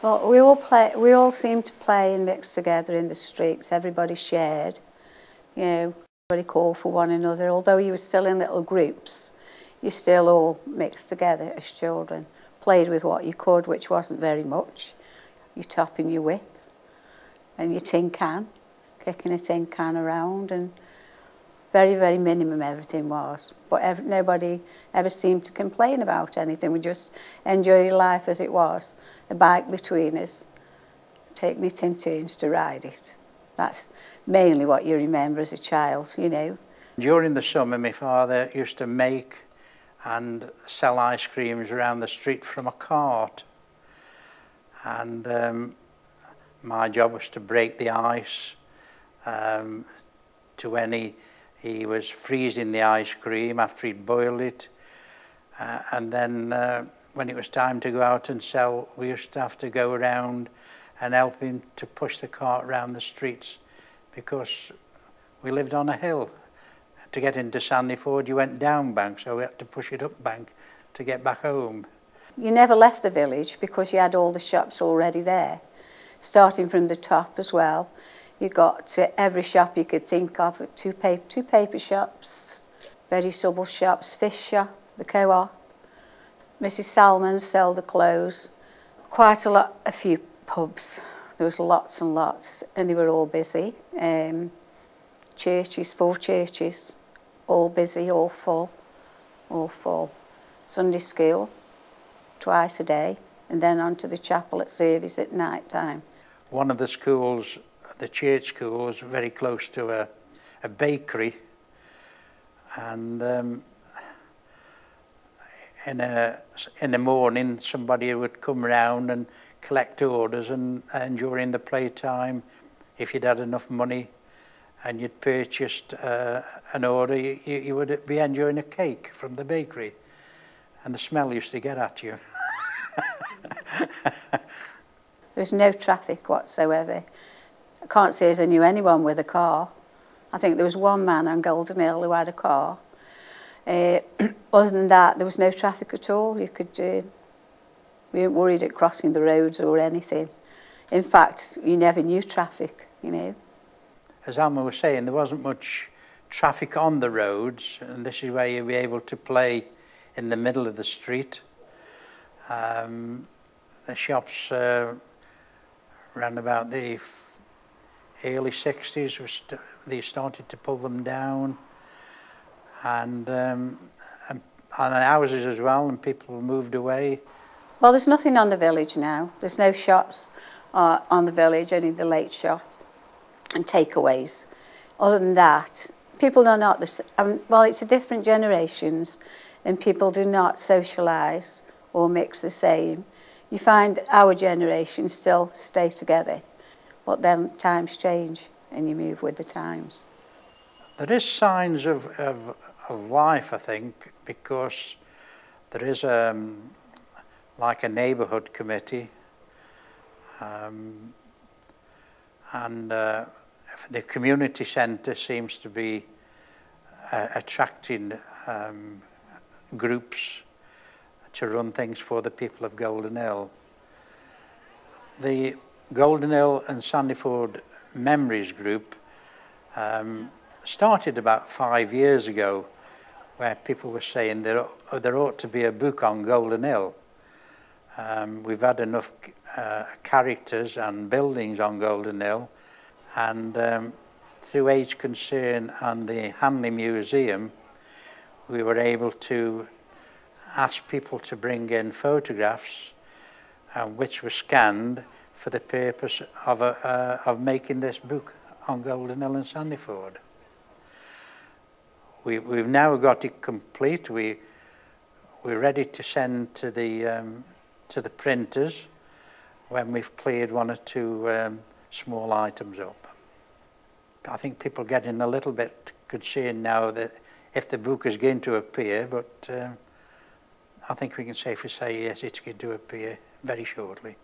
Well, we all seemed to play and mix together in the streets. Everybody shared, you know, everybody called for one another. Although you were still in little groups, you still all mixed together as children. Played with what you could, which wasn't very much. Your top and your whip and your tin can, kicking a tin can around, and very, very minimum everything was. But nobody ever seemed to complain about anything. We just enjoyed life as it was. A bike between us, taking it in turns to ride it. That's mainly what you remember as a child, you know. During the summer, my father used to make and sell ice creams around the street from a cart. And my job was to break the ice to when he was freezing the ice cream after he'd boiled it. And then when it was time to go out and sell, we used to have to go around and help him to push the cart around the streets because we lived on a hill. To get into Sandyford, you went down bank, so we had to push it up bank to get back home. You never left the village because you had all the shops already there, starting from the top as well. You got to every shop you could think of, two paper shops, vegetable shops, fish shop, the co-op. Mrs. Salmon's sold the clothes. Quite a few pubs. There was lots and lots, and they were all busy. Churches, 4 churches, all busy, all full, all full. Sunday school, twice a day, and then on to the chapel at service at night time. One of the schools, the church school, was very close to a bakery, and in the morning somebody would come round and collect orders, and during the playtime, if you'd had enough money and you'd purchased an order, you would be enjoying a cake from the bakery, and the smell used to get at you. There was no traffic whatsoever. I can't say as I knew anyone with a car. I think there was one man on Goldenhill who had a car. Other than that, there was no traffic at all. We weren't worried at crossing the roads or anything. In fact, you never knew traffic, you know. As Alma was saying, there wasn't much traffic on the roads, and this is where you'll be able to play in the middle of the street. The shops around about the early 60s, they started to pull them down, and houses as well, and people moved away. Well, there's nothing on the village now. There's no shops on the village, only the late shop and takeaways. Other than that, people are not the same. Well, it's a different generations, and people do not socialise or mix the same. You find our generation still stay together, but then times change and you move with the times. There is signs of life, I think, because there is like a neighbourhood committee, and the community centre seems to be attracting groups to run things for the people of Goldenhill. The Goldenhill and Sandyford Memories Group started about 5 years ago, where people were saying there ought to be a book on Goldenhill. We've had enough characters and buildings on Goldenhill, and through Age Concern and the Hanley Museum, we were able to ask people to bring in photographs, which were scanned for the purpose of making this book on Goldenhill and Sandyford. We've now got it complete. We're ready to send to the printers when we've cleared 1 or 2 small items up. I think people are getting a little bit concerned now that if the book is going to appear, but I think we can safely say yes, it's going to appear very shortly.